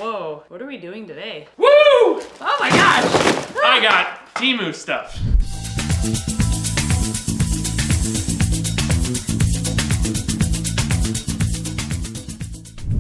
Whoa, what are we doing today? Woo! Oh my gosh! I got Temu stuff.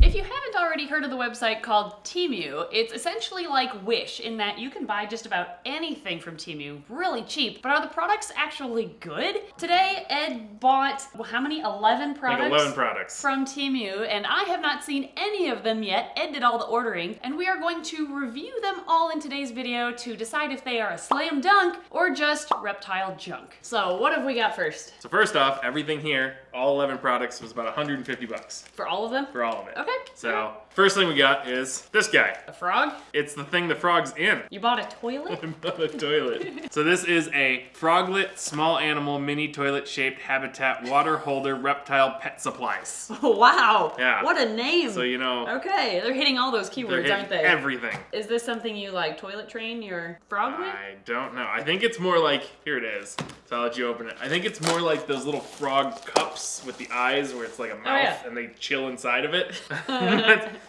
If you haven't already heard of the website called Temu, it's essentially like Wish in that you can buy just about anything from Temu really cheap, but are the products actually good? Today, Ed bought, well, how many? 11 products? Like 11 products. From Temu, and I have not seen any of them yet. Ed did all the ordering, and we are going to review them all in today's video to decide if they are a slam dunk or just reptile junk. So what have we got first? So first off, everything here, all 11 products, was about 150 bucks. For all of them? For all of it. Okay. So, first thing we got is this guy. A frog? It's the thing the frog's in. You bought a toilet? I bought a toilet. So this is a froglet, small animal, mini toilet-shaped habitat, water holder, reptile pet supplies. Wow. Yeah. What a name. So you know. Okay, they're hitting all those They're keywords, hitting aren't they? everything. Is this something you like toilet train your frog with? I don't know. I think it's more like, here it is. So I'll let you open it. I think it's more like those little frog cups with the eyes where it's like a mouth and they chill inside of it.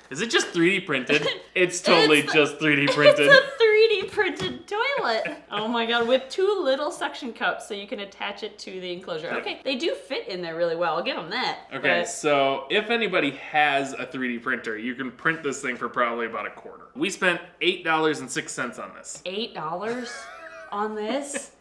Is it just 3D printed? It's totally just 3D printed. It's a 3D printed toilet. Oh my god, with two little suction cups so you can attach it to the enclosure. Okay, they do fit in there really well. I'll give them that. Okay, so if anybody has a 3D printer, you can print this thing for probably about a quarter. We spent $8.06 on this. $8 on this?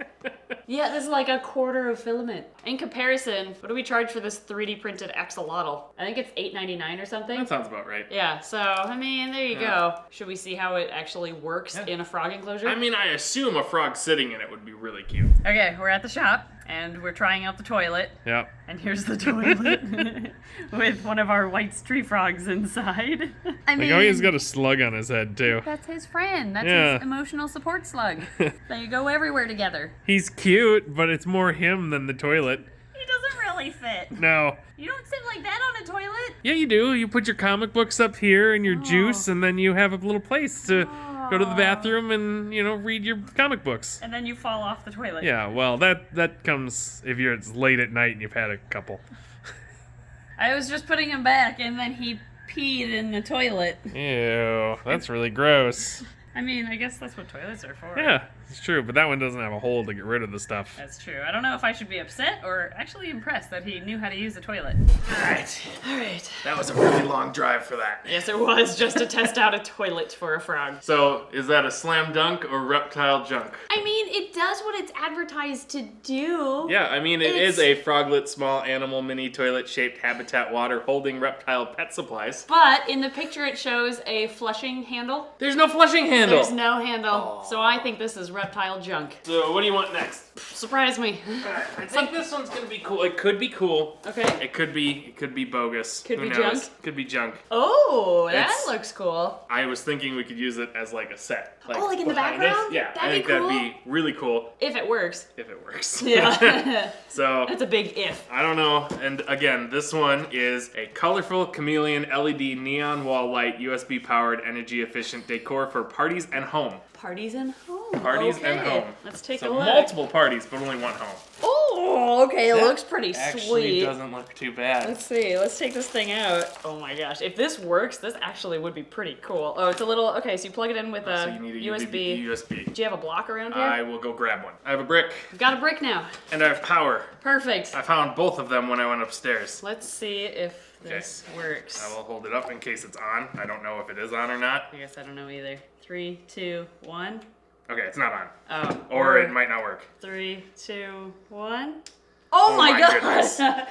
Yeah, this is like a quarter of filament. In comparison, what do we charge for this 3D printed axolotl? I think it's $8.99 or something. That sounds about right. Yeah, so, I mean, there you go. Should we see how it actually works in a frog enclosure? I mean, I assume a frog sitting in it would be really cute. Okay, we're at the shop, and we're trying out the toilet. Yep. And here's the toilet with one of our white tree frogs inside. I mean, he's got a slug on his head, too. that's his friend. That's Yeah. his emotional support slug. They go everywhere together. He's cute, but it's more him than the toilet. He doesn't really fit. No. You don't sit like that on a toilet. Yeah, you do. You put your comic books up here and your juice, and then you have a little place to go to the bathroom and, you know, read your comic books. And then you fall off the toilet. Yeah, well, that comes if it's late at night and you've had a couple. I was just putting him back, and then he peed in the toilet. Ew, that's really gross. I mean, I guess that's what toilets are for. Yeah, it's true, but that one doesn't have a hole to get rid of the stuff. That's true. I don't know if I should be upset or actually impressed that he knew how to use a toilet. Alright. Alright. That was a really long drive for that. Yes, it was, just to test out a toilet for a frog. So, is that a slam dunk or reptile junk? I mean, it does what it's advertised to do. Yeah, I mean, it is a froglet, small animal, mini toilet-shaped habitat, water holding reptile pet supplies. But in the picture it shows a flushing handle. There's no flushing handle. There's no handle. So I think this is reptile junk. So what do you want next? Surprise me. I think this one's gonna be cool. It could be cool. Okay. It could be bogus. Could Who be knows? junk? Could be junk. Oh, that It's- looks cool. I was thinking we could use it as like a set. Oh, like in the behind us. background? Yeah, I That'd think be cool. that'd be really cool If it works. if it works. Yeah. So That's a big if. I don't know. And again, this one is a colorful chameleon LED neon wall light, USB powered, energy efficient decor for parties and home. Parties and home. Parties Okay. and home. Let's take So a look. multiple parties, but only one home. Oh, okay. It That looks pretty Actually sweet. doesn't look too bad. Let's see. Let's take this thing out. Oh my gosh. If this works, this actually would be pretty cool. Oh, it's a little... Okay, so you plug it in with a, So you need a USB. USB. Do you have a block around here? I will go grab one. I have a brick We've got a brick now. and I have power. Perfect. I found both of them when I went upstairs. Let's see if this works. I will hold it up in case it's on. I don't know if it is on or not. I guess I don't know either. 3, 2, 1. Okay, it's not on. Oh. Or it might not work. 3, 2, 1. Oh my god! goodness. That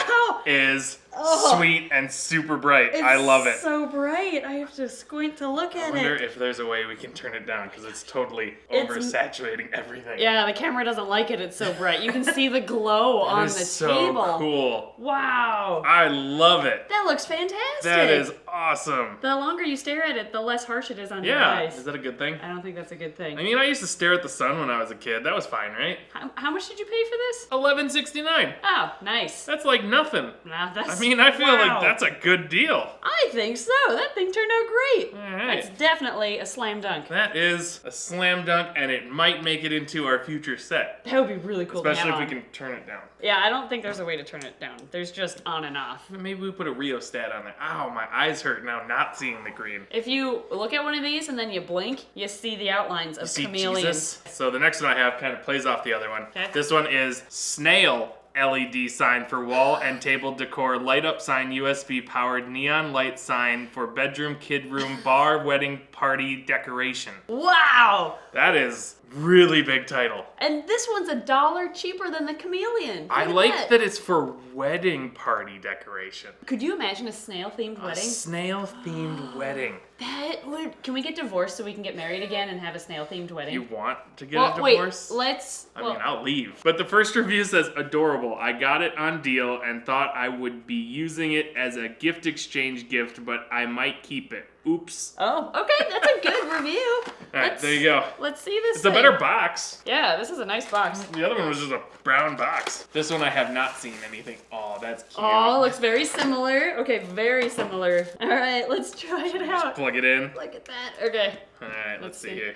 Wow! is Oh. sweet and super bright. It's I love it. so bright. I have to squint to look I at wonder it. if there's a way we can turn it down because it's totally It's- oversaturating everything. Yeah, the camera doesn't like it. It's so bright. You can see the glow That on is the so table. cool. Wow. I love it. That looks fantastic. That is awesome. The longer you stare at it, the less harsh it is on your Yeah. eyes. Is that a good thing? I don't think that's a good thing. I mean, I used to stare at the sun when I was a kid. That was fine, right? How much did you pay for this? $11.69. Oh, nice. That's like nothing. Nah, that's, I mean, I feel wow. like that's a good deal. I think so. That thing turned out great. All right. That's definitely a slam dunk. That is a slam dunk, and it might make it into our future set. That would be really cool Especially to if have we on. can turn it down. Yeah, I don't think there's a way to turn it down. There's just on and off. Maybe we put a rheostat on there. Ow, my eyes hurt. hurt now not seeing the green. If you look at one of these and then you blink, you see the outlines of See chameleons. Jesus? So the next one I have kind of plays off the other one. Okay. This one is Snail LED sign for wall and table decor, light up sign, USB powered neon light sign for bedroom, kid room, bar, wedding, party decoration. Wow! That is really big title. And this one's $1 cheaper than the chameleon. I Look at like that it's for wedding party decoration. Could you imagine a snail-themed A wedding? snail-themed wedding. That would. Can we get divorced so we can get married again and have a snail-themed wedding? You want to get a divorce? Wait, let's. I mean, I'll leave. But the first review says, adorable. I got it on deal and thought I would be using it as a gift exchange gift, but I might keep it. Oops. Oh, okay, that's a good review. All right, there you go. Let's see this. It's a better box. Yeah, this is a nice box. The other one was just a brown box. This one I have not seen anything. Oh, that's cute. Oh, looks very similar. Okay, very similar. All right, let's try it out. Plug it in. Look at that. Okay. All right, let's see here.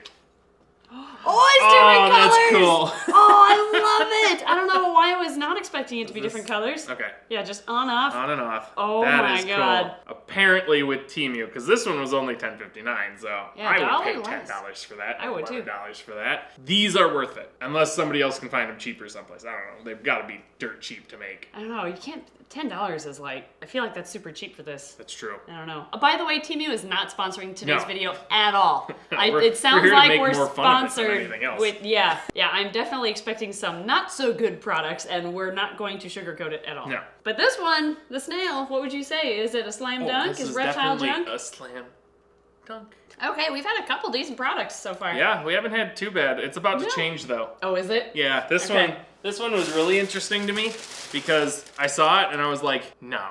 Oh, it's different colors. That's cool. Oh, I love it. I don't know why I was not expecting it to be different colors. Okay. Yeah, just on, off. On and off. Oh That my is God. Cool. Apparently with Temu, because this one was only $10.59, so Yeah, I would $1 pay less. $10 for that. I would too. $11 for that. These are worth it, unless somebody else can find them cheaper someplace. I don't know. They've got to be dirt cheap to make. I don't know. You can't. $10 is like. I feel like that's super cheap for this. That's true. I don't know. By the way, Temu is not sponsoring today's No. video at all. We're It sounds here to like make we're more fun of it than sponsored anything else. with yeah. I'm definitely expecting some not so good products, and we're not going to sugarcoat it at all. No. But this one, the snail, what would you say? Is it a slam dunk? This Is reptile definitely junk? a slam dunk. Okay, we've had a couple decent products so far. Yeah, we haven't had too bad. It's about to No. change though. Oh, is it? Yeah, this Okay. one was really interesting to me because I saw it and I was like, no.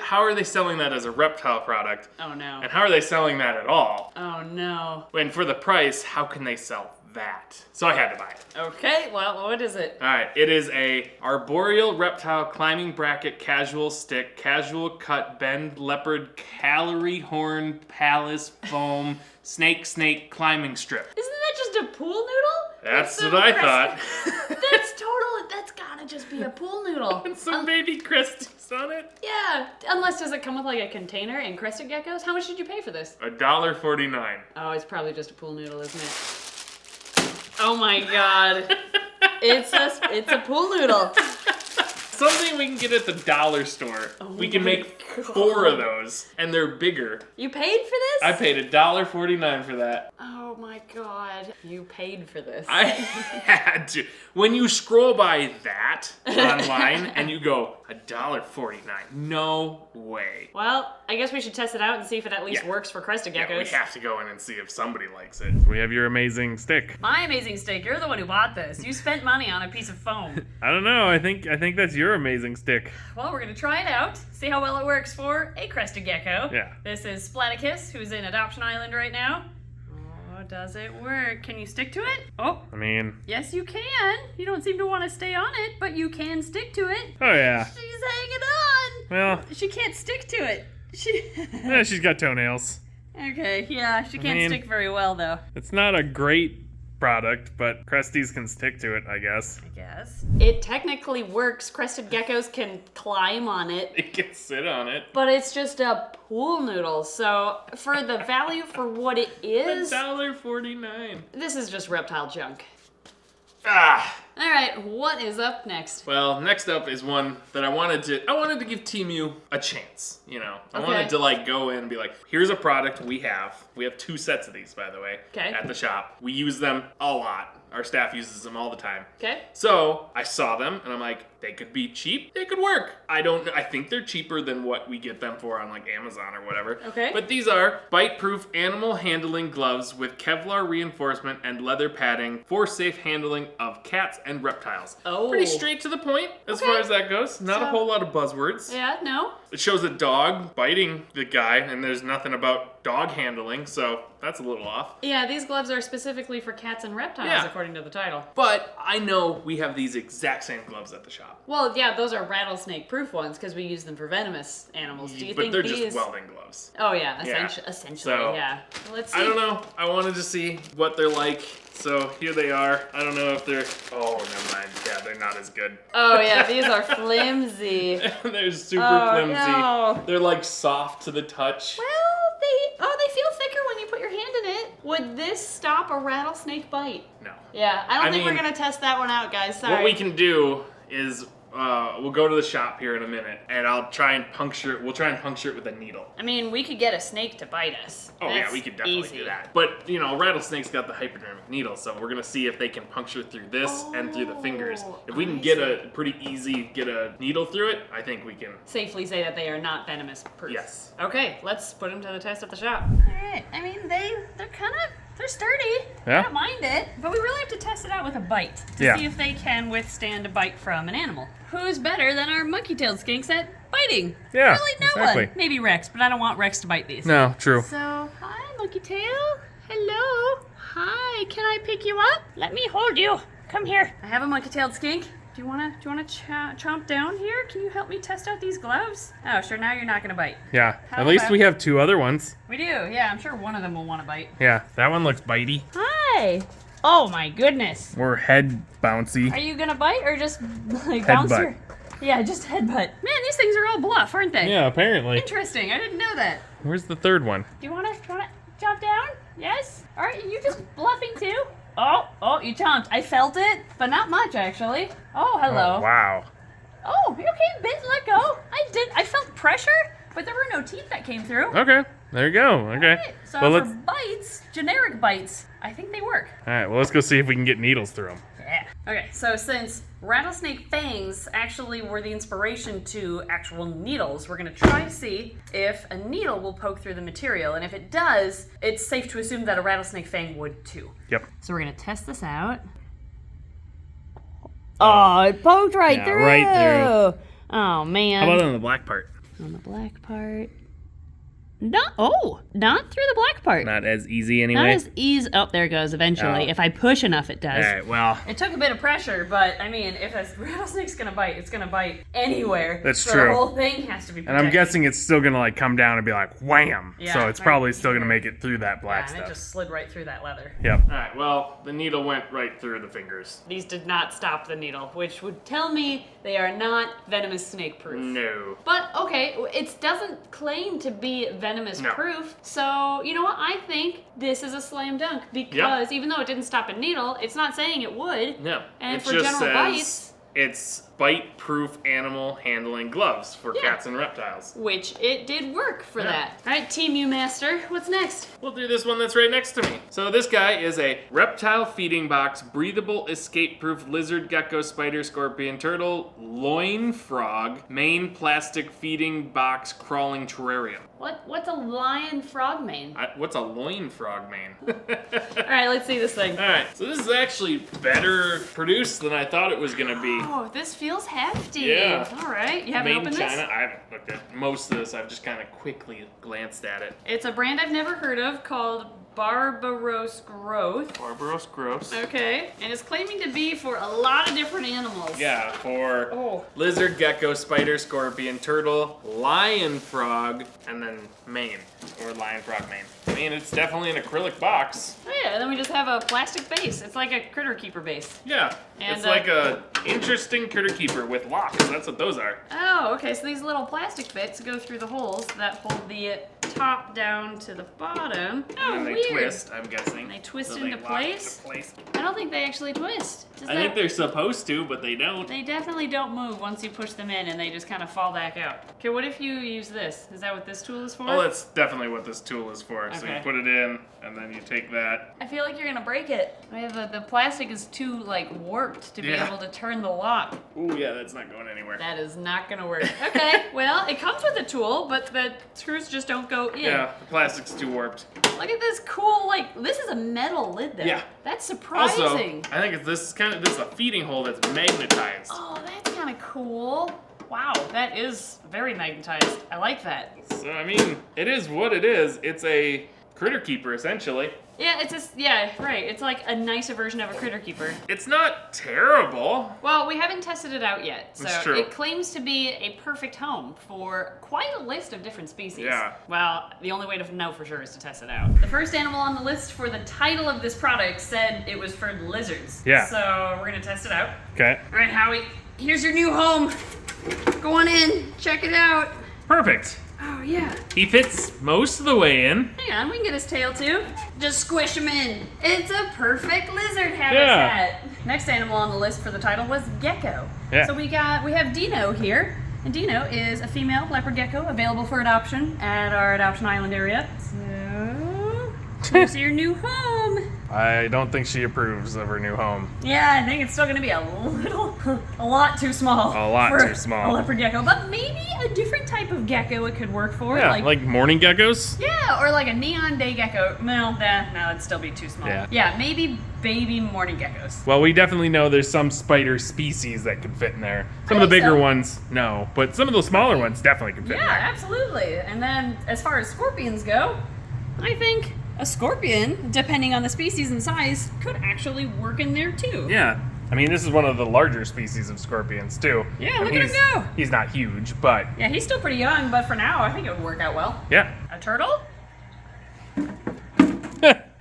How are they selling that as a reptile product? Oh no. And how are they selling that at all? Oh no. And for the price, how can they sell that? So I had to buy it. Okay, well, what is it? All right, it is a arboreal reptile climbing bracket casual stick, casual cut bend leopard calorie horn palace foam snake climbing strip. Isn't that just a pool noodle? That's so what I impressive. thought. That's gotta just be a pool noodle. And some baby cresties on it. Yeah, unless does it come with like a container and crested geckos? How much did you pay for this? $1.49. Oh, it's probably just a pool noodle, isn't it? Oh my God. It's a pool noodle. Something we can get at the dollar store. We can my make 4 of those, and they're bigger. You paid for this? I paid $1.49 for that. Oh my God. You paid for this. I had to. When you scroll by that online and you go, $1.49. No way. Well, I guess we should test it out and see if it at least Yeah. works for crested geckos. Yeah, we have to go in and see if somebody likes it. We have your amazing stick. My amazing steak, you're the one who bought this. You spent money on a piece of foam. I don't know. I think that's your amazing stick. Well, we're gonna try it out, see how well it works for a crested gecko. Yeah. This is Splaticus, who's in Adoption Island right now. Oh, does it work? Can you stick to it? Oh, I mean, yes you can. You don't seem to want to stay on it, but you can stick to it. oh yeah. She's hanging on. Well, She can't stick to it. she's got toenails. Okay, yeah, she can't mean- stick very well though. It's not a great product, but Cresties can stick to it, I guess. I guess. It technically works. Crested geckos can climb on it. It can sit on it. But it's just a pool noodle, so for the value for what it is, $1.49. this is just reptile junk. Ah. All right, what is up next? Well, next up is one that I wanted to give Temu a chance, you know. I Okay. wanted to like go in and be like, here's a product we have. We have 2 sets of these, by the way, Okay. at the shop. We use them a lot. Our staff uses them all the time. Okay. So I saw them and I'm like, they could be cheap. They could work. I think they're cheaper than what we get them for on like Amazon or whatever. Okay. But these are bite-proof animal handling gloves with Kevlar reinforcement and leather padding for safe handling of cats and reptiles. Oh. Pretty straight to the point as Okay. far as that goes. Not a So- whole lot of buzzwords. Yeah, no. It shows a dog biting the guy and there's nothing about dog handling, so that's a little off. Yeah, these gloves are specifically for cats and reptiles, Yeah. according to the title. But I know we have these exact same gloves at the shop. Well, yeah, those are rattlesnake-proof ones because we use them for venomous animals. Do you But think they're these? just welding gloves. Oh yeah, Yeah. essentially, So, yeah. Let's see. I don't know. I wanted to see what they're like. So here they are. I don't know if they're. Oh, never mind. Yeah, they're not as good. Oh yeah, these are flimsy. They're super flimsy. No. They're like soft to the touch. Well, they feel thicker when you put your hand in it. Would this stop a rattlesnake bite? No. Yeah, I don't think we're mean, gonna test that one out, guys. Sorry. What we can do is we'll go to the shop here in a minute, and I'll try and puncture it. We'll try and puncture it with a needle. I mean, we could get a snake to bite us. Oh yeah, That's we could definitely easy. do that. But you know, rattlesnakes got the hypodermic needle, so we're gonna see if they can puncture through this and through the fingers. If we can get a get a needle through it, I think we can. Safely say that they are not venomous proof. Yes. Okay, let's put them to the test at the shop. All right. I mean, they're sturdy. Yeah. I don't mind it, but we really have to test it out with a bite to see if they can withstand a bite from an animal. Who's better than our monkey-tailed skinks at biting? Yeah, Really, no exactly. one. Maybe Rex, but I don't want Rex to bite these. No, true. So, hi, monkey tail. Hello. Hi. Can I pick you up? Let me hold you. Come here. I have a monkey-tailed skink. Do you wanna chomp down here? Can you help me test out these gloves? Oh, sure. Now you're not gonna bite. Yeah. How At least about- we have 2 other ones. We do. Yeah, I'm sure one of them will want to bite. Yeah, that one looks bitey. Hi. Oh my goodness. Or head bouncy. Are you gonna bite or just like Headbutt. bounce your? Yeah, just headbutt. Man, these things are all bluff, aren't they? Yeah, apparently. Interesting. I didn't know that. Where's the third one? Do you wanna chomp down? Yes. All right. You just bluffing too? Oh, you chomped. I felt it, but not much actually. Oh, hello. Oh, wow. Oh, you okay? Bit, let go. I felt pressure, but there were no teeth that came through. Okay, there you go. Okay. Alright, so well, for let's. bites, generic bites, I think they work. All right. Well, let's go see if we can get needles through them. Yeah. Okay, so since rattlesnake fangs actually were the inspiration to actual needles, we're gonna try to see if a needle will poke through the material, and if it does, it's safe to assume that a rattlesnake fang would too. Yep. So we're gonna test this out. Oh, it poked right Yeah, right through. Oh man. How about on the black part? On the black part. Not through the black part. Not as easy Not anyway. as easy. Oh, there it goes. Eventually, Oh. if I push enough, it does. All right. Well, It took a bit of pressure, but I mean, if a rattlesnake's gonna bite, it's gonna bite anywhere. That's so true. The whole thing has to be and protected. I'm guessing it's still gonna like come down and be like wham. Yeah, So it's right probably still gonna here. make it through that black and it stuff. just slid right through that leather. Yep. All right. Well, the needle went right through the fingers. These did not stop the needle, which would tell me they are not venomous snake proof. No. But okay, it doesn't claim to be venomous No. proof. So you know what? I think this is a slam dunk because even though it didn't stop a needle, it's not saying it would. No. And it for just general says bites, it's bite-proof animal handling gloves for Yeah. cats and reptiles. which it did work for Yeah. that. All right, Temu Master, what's next? We'll do this one that's right next to me. So this guy is a reptile feeding box, breathable, escape-proof lizard, gecko, spider, scorpion, turtle, loin frog, main plastic feeding box, crawling terrarium. What's a lion frog mane? What's a loin frog mane? All right, let's see this thing. All right, so this is actually better produced than I thought it was gonna be. Oh, this feels hefty. Yeah. All right, you haven't Made in opened China. this? I haven't looked at most of this. I've just kind of quickly glanced at it. It's a brand I've never heard of called Barbaros Growth. Barbaros gross. Okay, and it's claiming to be for a lot of different animals. Yeah, for Oh. lizard, gecko, spider, scorpion, turtle, lion frog, and then mane, or lion frog mane. I mean, it's definitely an acrylic box. Oh yeah, and then we just have a plastic base. It's like a critter keeper base. Yeah, And, it's like a interesting critter keeper with locks. That's what those are. Oh, okay, so these little plastic bits go through the holes that hold the top down to the bottom. Oh, And they weird. twist, I'm guessing. They twist So into lock place? I don't think they actually twist. Does I think they're supposed to, but they don't. They definitely don't move once you push them in and they just kind of fall back out. Okay, what if you use this? Is that what this tool is for? Oh, that's definitely what this tool is for. So you Okay. put it in, and then you take that. I feel like you're gonna break it. The plastic is too like warped to be Yeah. able to turn the lock. Ooh, yeah, that's not going anywhere. That is not gonna work. Okay, well, it comes with a tool, but the screws just don't go in. Yeah, the plastic's too warped. Look at this cool, like, this is a metal lid there. Yeah. That's surprising. Also, I think this is a feeding hole that's magnetized. Oh, that's kind of cool. Wow, that is very magnetized. I like that. So I mean, it is what it is. It's a critter keeper, essentially. Yeah, it's just, yeah, right. It's like a nicer version of a critter keeper. It's not terrible. Well, we haven't tested it out yet, so That's true. it claims to be a perfect home for quite a list of different species. Yeah. Well, the only way to know for sure is to test it out. The first animal on the list for the title of this product said it was for lizards. Yeah. So we're gonna test it out. Okay. All right, Howie, here's your new home. Go on in, check it out. Perfect. Oh, yeah. He fits most of the way in. Hang on, we can get his tail too. Just squish him in. It's a perfect lizard habitat. Next animal on the list for the title was gecko. Yeah. So we have Dino here. And Dino is a female leopard gecko available for adoption at our adoption island area. So, here's your new home. I don't think she approves of her new home. Yeah, I think it's still gonna be a lot too small. A lot for too small. A leopard gecko, but maybe a different type of gecko it could work for. Yeah, like morning geckos. Yeah, or like a neon day gecko. No, it'd still be too small. Yeah. Maybe baby morning geckos. Well, we definitely know there's some spider species that could fit in there. Some I of the think bigger so. ones, no. But some of those smaller ones definitely could fit in Yeah, there. absolutely. And then as far as scorpions go, I think a scorpion, depending on the species and size, could actually work in there too. Yeah. I mean, this is one of the larger species of scorpions, too. Yeah, I look mean, at him go. He's not huge, but Yeah, he's still pretty young, but for now, I think it would work out well. yeah. A turtle?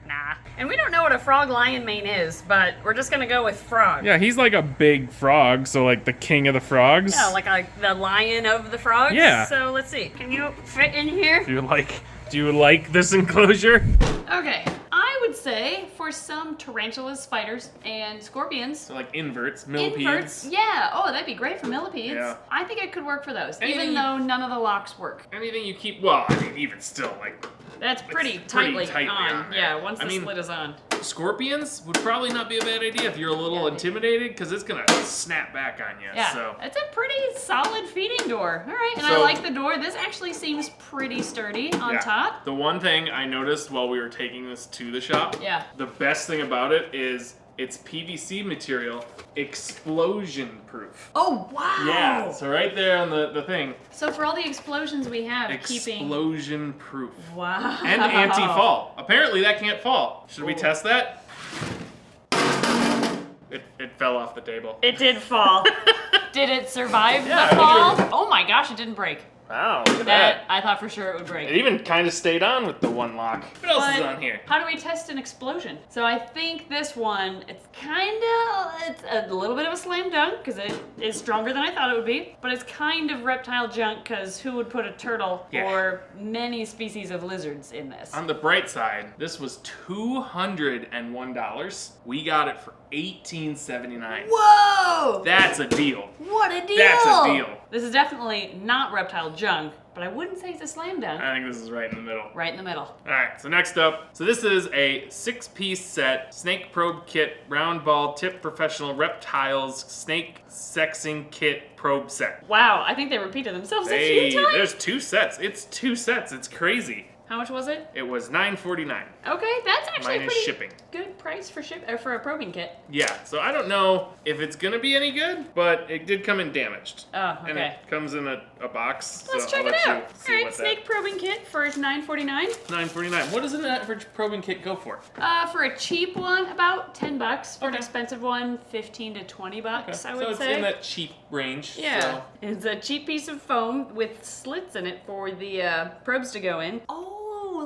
Nah. And we don't know what a frog lion mane is, but we're just gonna go with frog. Yeah, he's like a big frog, so like the king of the frogs. Yeah, like the lion of the frogs. Yeah. So let's see. Can you fit in here? Do you like this enclosure? Okay. I would say for some tarantulas, spiders, and scorpions. So like inverts, millipedes. Inverts, yeah. Oh, that'd be great for millipedes. Yeah. I think it could work for those, Anything even you- though none of the locks work. Anything you keep, well, I mean, even still, like, That's pretty pretty tightly tightly on. on there. Yeah, once I the mean- slit is on. scorpions would probably not be a bad idea if you're a little intimidated, because it's gonna snap back on you. Yeah, So it's a pretty solid feeding door. All right, and I So- like the door. This actually seems pretty sturdy on yeah. top. The one thing I noticed while we were taking this to the shop, Yeah. the best thing about it is it's PVC material, explosion proof. Oh, wow. Yeah, so right there on the thing, So for all the explosions we have, keeping... explosion proof. Wow. And anti-fall. Apparently that can't fall. Should we test that? It fell off the table. It did fall. Did it survive Yeah, I the think fall? you're- Oh my gosh, it didn't break. Wow, look at That I thought for sure it would break. It even kind of stayed on with the one lock. What else is But on here? How do we test an explosion? So I think this one, it's a little bit of a slam dunk because it is stronger than I thought it would be, but it's kind of reptile junk because who would put a turtle Yeah. or many species of lizards in this? On the bright side, this was $201. We got it for $18.79. Whoa! That's a deal. What a deal! That's a deal. This is definitely not reptile junk, but I wouldn't say it's a slam dunk. I think this is right in the middle. Right in the middle. All right, so next up, so this is a 6-piece set, snake probe kit, round ball, tip professional reptiles, snake sexing kit probe set. Wow, I think they repeated themselves a few times. There's 2 sets. It's 2 sets. It's crazy. How much was it? It was $9.49 Okay, that's actually a minus pretty shipping. good price for for a probing kit. Yeah, so I don't know if it's gonna be any good, but it did come in damaged. Oh, And okay. it comes in a box. Let's so check I'll it let out. you see All right, what snake probing kit for $9.49. $9.49. What does an average probing kit go for? For a cheap one, about $10. For an Okay. expensive one, $15 to $20. I so would it's say. in that cheap range. Yeah, So. it's a cheap piece of foam with slits in it for the probes to go in. Oh,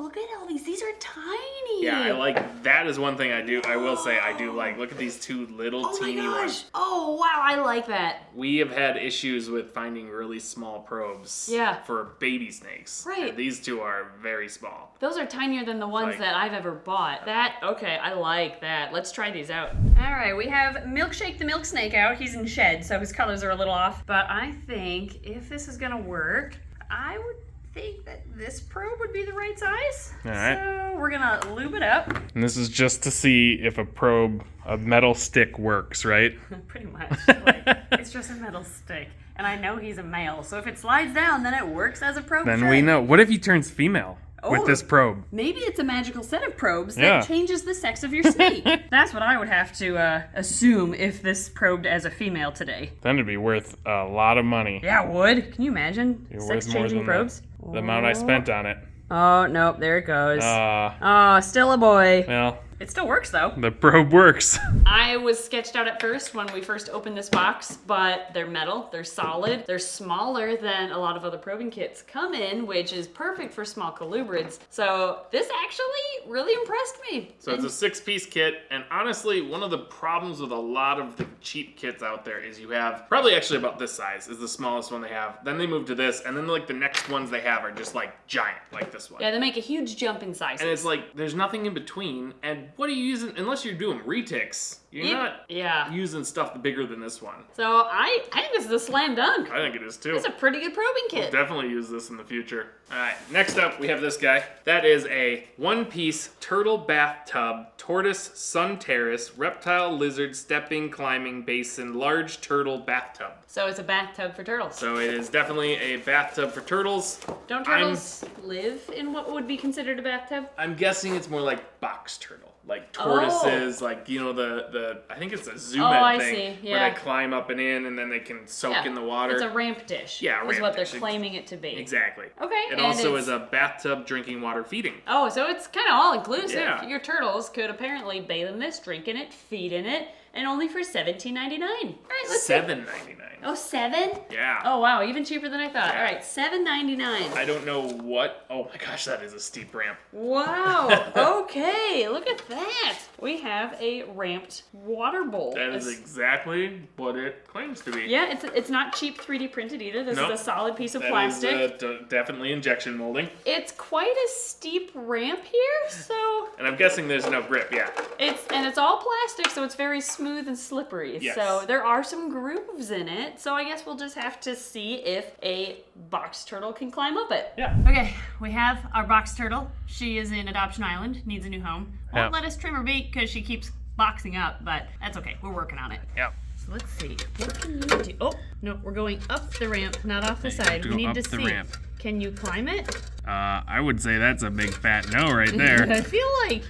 look at all these. These are tiny. Yeah, I like that is one thing I do. I will say I do like. Look at these 2 little Oh my teeny gosh. ones. Oh, wow, I like that. We have had issues with finding really small probes. Yeah. For baby snakes. Right. And these 2 are very small. Those are tinier than the ones Like- that I've ever bought. Okay, I like that. Let's try these out. All right, we have Milkshake the Milk Snake out. He's in shed, so his colors are a little off. But I think if this is gonna work, I would think that this probe would be the right size. All right. So we're gonna lube it up. And this is just to see if a metal stick works, right? Pretty much. Like, it's just a metal stick. And I know he's a male, so if it slides down, then it works as a probe. Then should. we know. What if he turns female Oh. with this probe? Maybe it's a magical set of probes that Yeah. changes the sex of your snake. That's what I would have to assume if this probed as a female today. Then it'd be worth a lot of money. Yeah, it would. Can you imagine It'd be sex worth more changing than probes? the amount I spent on it. Oh, nope, there it goes. Ah, Oh, still a boy. well, It still works though. the probe works. I was sketched out at first when we first opened this box, but they're metal, they're solid, they're smaller than a lot of other probing kits come in, which is perfect for small colubrids. So this actually really impressed me. So it's a 6-piece kit, and honestly, one of the problems with a lot of the cheap kits out there is you have, probably actually about this size is the smallest one they have. Then they move to this, and then like the next ones they have are just like giant, like this one. Yeah, they make a huge jump in sizes. And it's like, there's nothing in between, and what are you using, unless you're doing retics, you're not using stuff bigger than this one. So I think this is a slam dunk. I think it is too. It's a pretty good probing kit. Definitely use this in the future. All right, next up we have this guy. That is a 1-piece turtle bathtub, tortoise sun terrace, reptile, lizard, stepping, climbing, basin, large turtle bathtub. So it's a bathtub for turtles. So it is definitely a bathtub for turtles. Don't turtles live in what would be considered a bathtub? I'm guessing it's more like box turtle. Like tortoises, like, you know, the I think it's a zoom I thing see, where they climb up and in and then they can soak in the water. It's a ramp dish. Yeah, is ramp what they're dish. claiming it to be. Exactly. Okay. It and also it's- is a bathtub drinking water feeding. Oh, so it's kind of all inclusive. Yeah. Your turtles could apparently bathe in this, drink in it, feed in it, and only for $17.99. All right, let's see. $7.99. Oh, $7? Yeah. Oh wow, even cheaper than I thought. All right, $7.99. I don't know what. Oh my gosh, that is a steep ramp. Wow. Okay, look at that. We have a ramped water bowl. That is exactly what it claims to be. Yeah, it's not cheap 3D printed either. This Nope. is a solid piece of That plastic. is definitely injection molding. It's quite a steep ramp here, so And I'm guessing there's no grip. Yeah. it's all plastic, so it's very smooth and slippery. Yes. So there are some grooves in it. So I guess we'll just have to see if a box turtle can climb up it. Yeah. Okay, we have our box turtle. She is in Adoption Island, needs a new home. Won't let us trim her beak because she keeps boxing up, but that's okay. We're working on it. Yep. So let's see. What can you do? Oh, no, we're going up the ramp, not off the side. to We go need up to the see. ramp. Can you climb it? I would say that's a big fat no right there. I feel like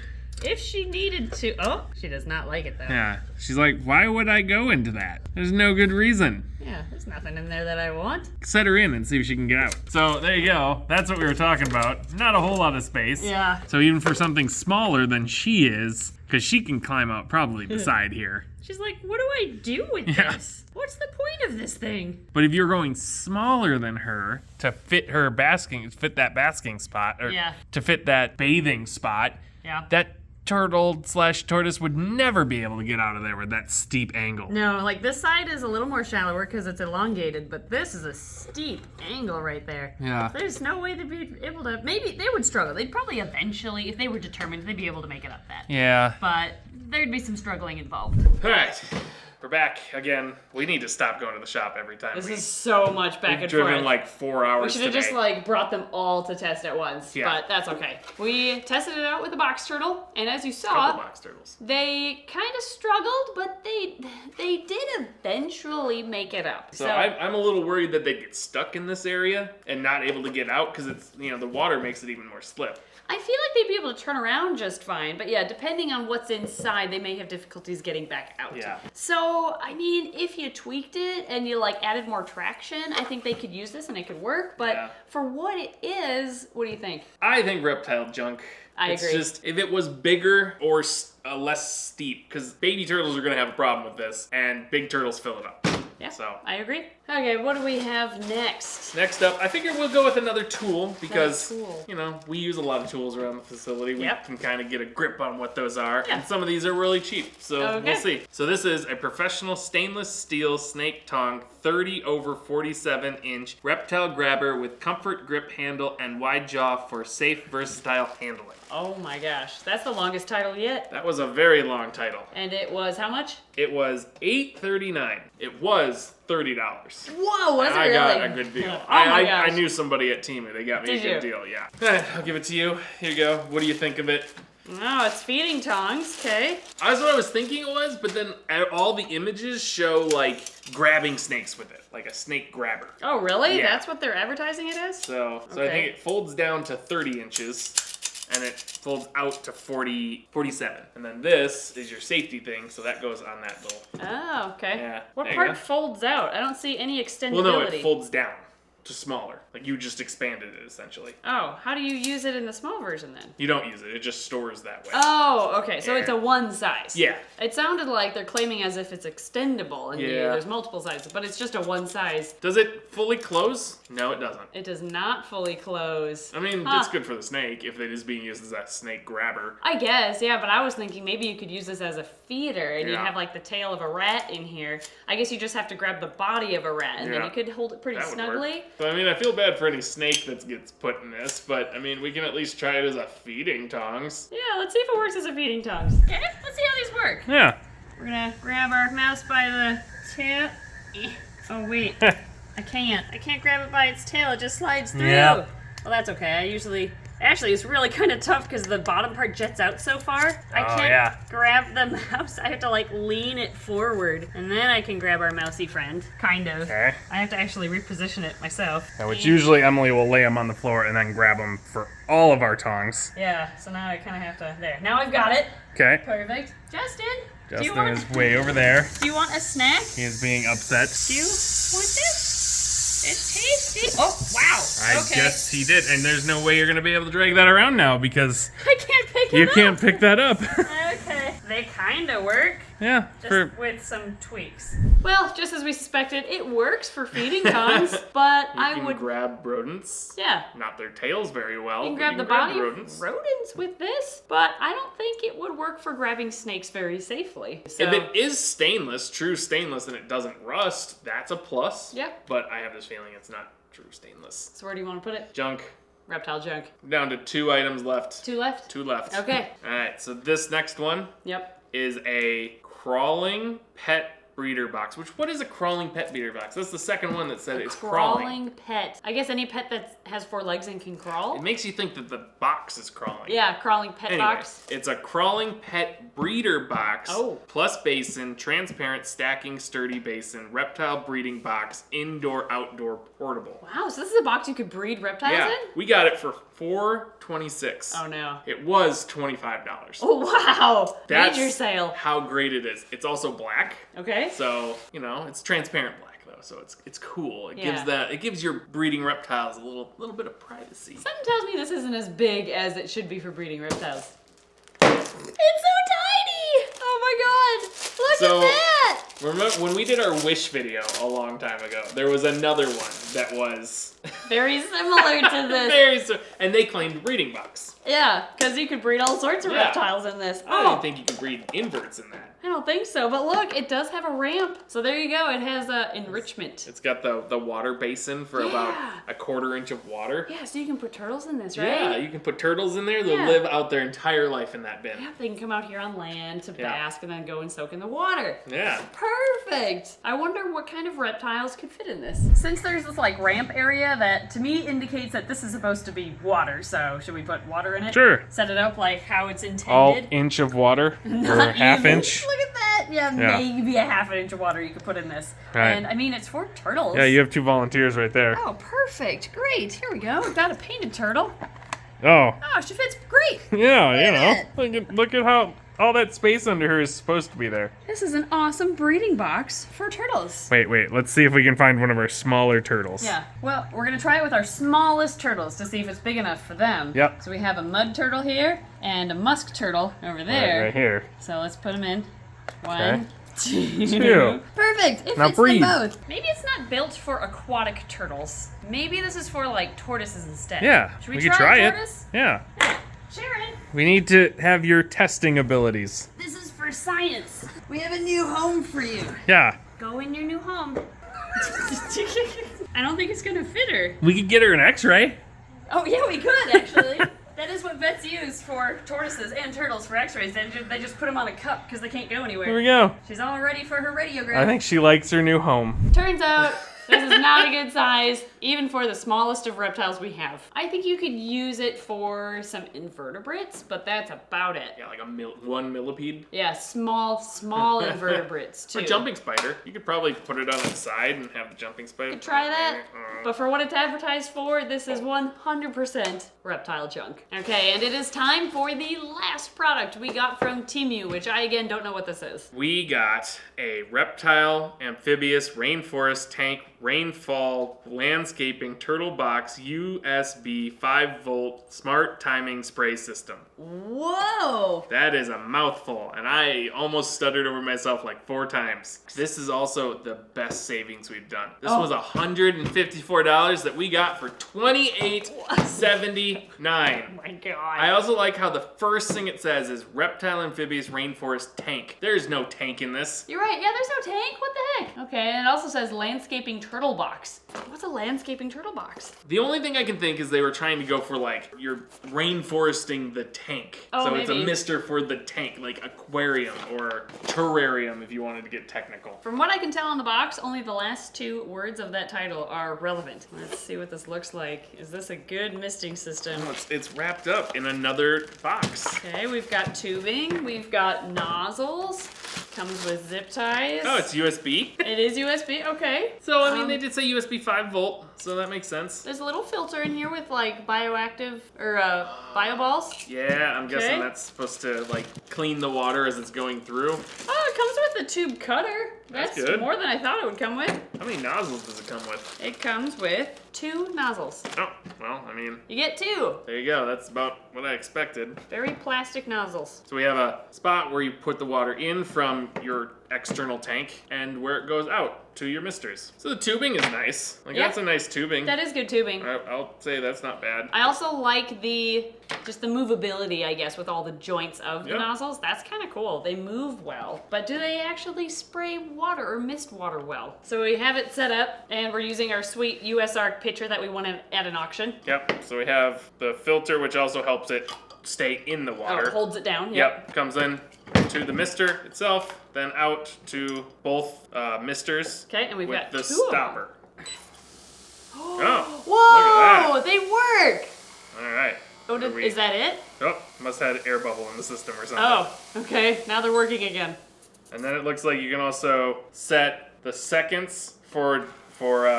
if she needed to. Oh, she does not like it though. Yeah, she's like, why would I go into that? There's no good reason. Yeah, there's nothing in there that I want. Set her in and see if she can get out. So there you go. That's what we were talking about. Not a whole lot of space. Yeah. So even for something smaller than she is, because she can climb out probably beside here. She's like, what do I do with Yeah. this? What's the point of this thing? But if you're going smaller than her to fit her that basking spot, or Yeah. to fit that bathing spot, Yeah. that turtle/tortoise would never be able to get out of there with that steep angle. No, like this side is a little more shallower because it's elongated, but this is a steep angle right there. Yeah. There's no way they'd be able to. Maybe they would struggle. They'd probably eventually, if they were determined, they'd be able to make it up that. Yeah. But there'd be some struggling involved. All right. We're back again. We need to stop going to the shop every time. This is so much back We've and driven forth. like 4 We hours should today. have just like brought them all to test at once, Yeah. but that's okay. We tested it out with a box turtle, and as you Couple saw, box turtles. they kind of struggled, but they did eventually make it up. So I'm a little worried that they get stuck in this area and not able to get out because it's, you know, the water makes it even more slip. I feel like they'd be able to turn around just fine, but yeah, depending on what's inside, they may have difficulties getting back out. Yeah. So, I mean, if you tweaked it and you like added more traction, I think they could use this and it could work, but Yeah. for what it is, what do you think? I think reptile junk. I it's agree. just, if it was bigger or less steep, because baby turtles are going to have a problem with this, and big turtles fill it up. Yeah, So. I agree. Okay, what do we have next? Next up, I figure we'll go with another tool because, Another tool. you know, we use a lot of tools around the facility. We Yep. can kind of get a grip on what those are. Yeah. And some of these are really cheap, so Okay. we'll see. So this is a professional stainless steel snake tong 30 over 47 inch reptile grabber with comfort grip handle and wide jaw for safe, versatile handling. Oh my gosh, that's the longest title yet. That was a very long title. And it was how much? It was $8.39. It was $30. Whoa, was I it really? got a good deal. Oh my I gosh. knew somebody at Temu. They got me Did a good you? deal, yeah. I'll give it to you. Here you go. What do you think of it? Oh, it's feeding tongs, okay. That's what I was thinking it was, but then all the images show like grabbing snakes with it, like a snake grabber. Oh, really? Yeah. That's what they're advertising it as? So I Okay. think it folds down to 30 inches and it folds out to 47. And then this is your safety thing, so that goes on that little. Oh, okay. Yeah, What there you part go. folds out? I don't see any extendability. Well, no, it folds down just smaller. Like you just expanded it essentially. Oh, how do you use it in the small version then? You don't use it. It just stores that way. Oh, okay. So Yeah. it's a one size. Yeah. It sounded like they're claiming as if it's extendable and Yeah. there's multiple sizes, but it's just a one size. Does it fully close? No, it doesn't. It does not fully close. I mean, Huh. it's good for the snake if it is being used as a snake grabber. I guess, yeah, but I was thinking maybe you could use this as a feeder and you'd Yeah. have like the tail of a rat in here. I guess you just have to grab the body of a rat and then Yeah. you could hold it pretty That would snugly. work. So, I mean, I feel bad for any snake that gets put in this, but I mean, we can at least try it as a feeding tongs. Yeah, let's see if it works as a feeding tongs. Okay, let's see how these work. Yeah. We're gonna grab our mouse by the tail. Oh wait, I can't grab it by its tail, it just slides through. Yep. Well, that's okay. Actually, it's really kind of tough because the bottom part jets out so far. I Oh, can't yeah. grab the mouse. I have to like lean it forward, and then I can grab our mousy friend. Kind of. Okay. I have to actually reposition it myself. Which usually Emily will lay them on the floor and then grab them for all of our tongs. Yeah, so now I kind of have to. There. Now I've got it. Okay. Perfect. Justin, Justin is way over there. do you want a snack? He is being upset. Do you want this? It's tasty. Oh, wow. I Okay. guess he did, and there's no way you're gonna be able to drag that around now because I can't pick it you up. can't pick that up. Okay. They kind of work. Yeah, Just with some tweaks. Well, just as we suspected, it works for feeding tongs, but You I can would. grab rodents. Yeah. Not their tails very well. You can but grab the body rodents. of rodents with this, but I don't think it would work for grabbing snakes very safely. So, If it is stainless, true stainless, and it doesn't rust, that's a plus. Yep. But I have this feeling it's not true stainless. so where do you want to put it? Junk. Reptile junk. Down to 2 items left. 2 left? 2 left. Okay. Alright, so this next one Yep. is a crawling pet breeder box. What is a crawling pet breeder box? That's the second one that said it's crawling. Crawling pet. I guess any pet that has 4 legs and can crawl. It makes you think that the box is crawling. Yeah, crawling pet Anyway, box. it's a crawling pet breeder box, Oh. plus basin, transparent stacking sturdy basin, reptile breeding box, indoor outdoor portable. Wow, so this is a box you could breed reptiles Yeah, in? we got it for $4.26. Oh no. It was $25. Oh wow! That's Major sale. how great it is. It's also black, Okay. so you know it's transparent black though, so it's cool. Yeah. It gives your breeding reptiles a little bit of privacy. Something tells me this isn't as big as it should be for breeding reptiles. It's so tiny! Oh my god! Look So- at that! Remember when we did our wish video a long time ago? There was another one that was Very similar to this. and they claimed breeding box. Yeah, because you could breed all sorts of Yeah. reptiles in this. I don't think you can breed inverts in that. I don't think so, but look, it does have a ramp. So there you go, it has enrichment. It's got the water basin for about Yeah. a 1/4 inch of water. Yeah, so you can put turtles in this, right? Yeah, you can put turtles in there. They'll Yeah. live out their entire life in that bin. Yeah, they can come out here on land to Yeah. bask and then go and soak in the water. Yeah. Perfect! I wonder what kind of reptiles could fit in this. Since there's this like ramp area that to me indicates that this is supposed to be water, so should we put water in it? Sure. Set it up like how it's intended. All inch of water or Not half even. inch. Look at that! Yeah, Yeah. maybe a half an inch of water you could put in this. Right. And I mean, it's for turtles. Yeah, you have 2 volunteers right there. Oh, perfect! Great! Here we go. We've got a painted turtle. Oh, Oh, she fits great! yeah, you know. that. Look at how all that space under her is supposed to be there. This is an awesome breeding box for turtles. Wait, let's see if we can find one of our smaller turtles. Yeah, well, we're gonna try it with our smallest turtles to see if it's big enough for them. Yep. So we have a mud turtle here and a musk turtle over there. Right here. So let's put them in. 1, 2. Two. Perfect. It Now fits breathe. them both. Maybe it's not built for aquatic turtles. Maybe this is for like tortoises instead. Yeah, Should we could try try a it. tortoise? Yeah. Sharon, We need to have your testing abilities. this is for science. We have a new home for you. Yeah. Go in your new home. I don't think it's gonna fit her. We could get her an x-ray. Oh yeah, we could actually. That is what vets use for tortoises and turtles for x-rays. They just put them on a cup because they can't go Here anywhere. we go. She's all ready for her radiograph. I think she likes her new home. Turns out this is not a good size, even for the smallest of reptiles we have. I think you could use it for some invertebrates, but that's about it. Yeah, like 1 millipede. Yeah, small invertebrates too. A jumping spider. You could probably put it on its side and have the jumping spider. Could try that, but for what it's advertised for, this is 100% reptile junk. Okay, and it is time for the last product we got from Temu, which I again don't know what this is. We got a reptile amphibious rainforest tank rainfall landscaping turtle box USB 5-volt smart timing spray system. Whoa! That is a mouthful, and I almost stuttered over myself like 4 times. This is also the best savings we've done. This was $154 that we got for $28.79. Oh my god. I also like how the first thing it says is reptile amphibious rainforest tank. There's no tank in this. You're right. Yeah, there's no tank. What the heck? Okay, and it also says landscaping turtle box. What's a landscaping turtle box? The only thing I can think is they were trying to go for like you're rainforesting the tank. Oh, so it's a maybe. mister for the tank, like aquarium or terrarium if you wanted to get technical. From what I can tell on the box, only the last 2 words of that title are relevant. Let's see what this looks like. Is this a good misting system? Oh, it's wrapped up in another box. Okay, we've got tubing, we've got nozzles, comes with zip ties. Oh, it's USB. It is USB, okay. So, I mean, they did say USB 5-volt, so that makes sense. There's a little filter in here with like bioactive, or bio balls. Yeah, I'm guessing Okay. that's supposed to, like, clean the water as it's going through. Oh, it comes with a tube cutter. That's That's good. more than I thought it would come with. How many nozzles does it come with? It comes with 2 nozzles. Oh, well, I mean, You get 2. there you go. That's about what I expected. Very plastic nozzles. So we have a spot where you put the water in from your external tank and where it goes out to your misters. So the tubing is nice. Like, Yeah. that's a nice tubing. That is good tubing. I'll say that's not bad. I also like just the movability, I guess, with all the joints of the Yeah. nozzles. That's kind of cool. They move well. But do they actually spray water or mist water well? So we have it set up, and we're using our sweet USR pitcher that we won at an auction. Yep, so we have the filter, which also helps it stay in the Oh, water. it holds it down. Yep, comes in to the mister itself, then out to both misters Okay, and we've with got the 2 of them. stopper. Oh, Whoa! look at They work! that. All right. Oh, is that it? Oh, must have had an air bubble in the system or something. Oh, okay. Now they're working again. And then it looks like you can also set the seconds for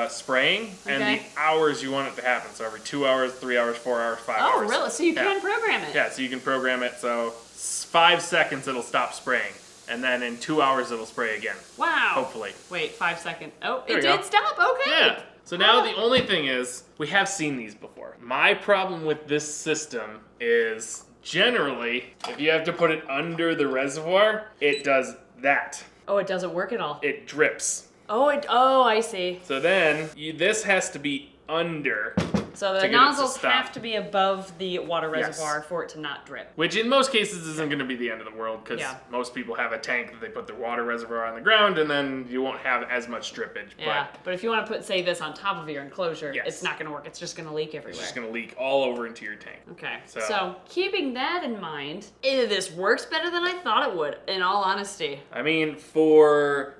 spraying and Okay. the hours you want it to happen. So every 2 hours, 3 hours, 4 hours, 5 Oh, hours. really? So you Yeah. can program it? Yeah, so you can program it so 5 seconds it'll stop spraying. And then in 2 hours it'll spray again. Wow. Hopefully. Wait, 5 seconds. Oh, There it we go. did stop. Okay. Yeah. So now Oh. the only thing is, we have seen these before. My problem with this system is generally, if you have to put it under the reservoir, it does that. Oh, it doesn't work at all. It drips. Oh, I see. So then, this has to be under, So to the get it to nozzles stop. have to be above the water Yes. reservoir for it to not drip. which in most cases isn't going to be the end of the world, because Yeah. most people have a tank that they put their water reservoir on the ground, and then you won't have as much drippage. Yeah, but if you want to put, say, this on top of your enclosure, Yes. it's not going to work. It's just going to leak It's everywhere. just going to leak all over into your tank. Okay, So- so keeping that in mind, this works better than I thought it would, in all honesty. I mean, for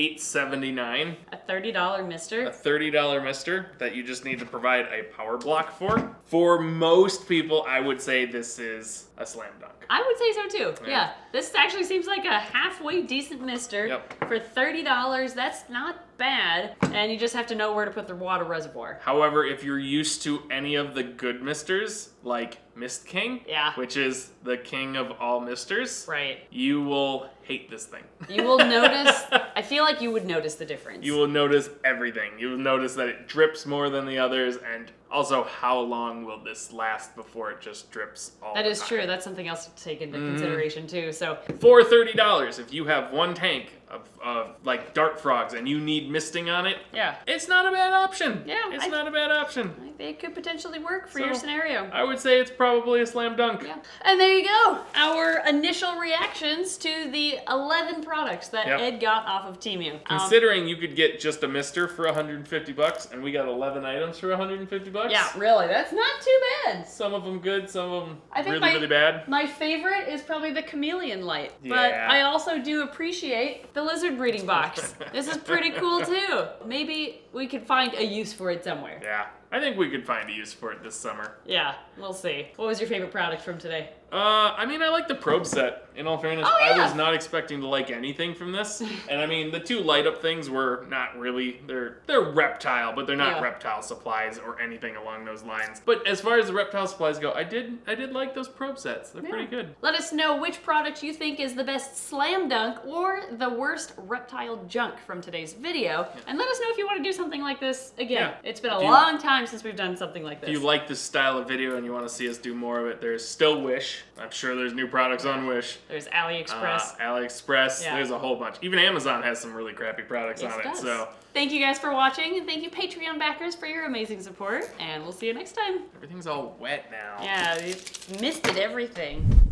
$28.79, A $30 mister. a $30 mister that you just need to provide a power block for. For most people, I would say this is a slam dunk. I would say so too. Yeah. Yeah. This actually seems like a halfway decent mister. Yep. For $30, that's not bad. And you just have to know where to put the water reservoir. However, if you're used to any of the good misters, like Mist King, Yeah. which is the king of all misters, Right. you will hate this thing. You will notice, I feel like you would notice the difference. You will notice everything. You will notice that it drips more than the others, and also how long will this last before it just drips all That the is time. true. That's something else to take into consideration too. So For $30, if you have one tank of like dart frogs and you need misting on it, yeah, it's not a bad option. Yeah, It's not a bad option. I think it could potentially work for So- your scenario. I would say it's probably a slam dunk. Yeah. And there you go. Our initial reactions to the 11 products that Yep. Ed got off of Temu. Considering you could get just a mister for $150 and we got 11 items for $150. Yeah, really. That's not too bad. Some of them good, some of them I think really, really bad. My favorite is probably the Chameleon light. But Yeah. I also do appreciate the lizard breeding box. This is pretty cool too. Maybe we could find a use for it somewhere. Yeah, I think we could find a use for it this summer. Yeah, we'll see. What was your favorite product from today? I mean, I like the probe set. In all fairness, Oh, yeah. I was not expecting to like anything from this. And I mean, the 2 light up things were not really, they're reptile, but they're not reptile supplies or anything along those lines. But as far as the reptile supplies go, I did like those probe sets. They're pretty good. Let us know which product you think is the best slam dunk or the worst reptile junk from today's video. And let us know if you want to do something like this again. It's been a long time since we've done something like this. If you like this style of video and you want to see us do more of it, there's still Wish. I'm sure there's new products on Wish. There's AliExpress. AliExpress. There's a whole bunch. Even Amazon has some really crappy products on it. So thank you guys for watching, and thank you Patreon backers for your amazing support. And we'll see you next time. Everything's all wet now. Yeah, you misted everything.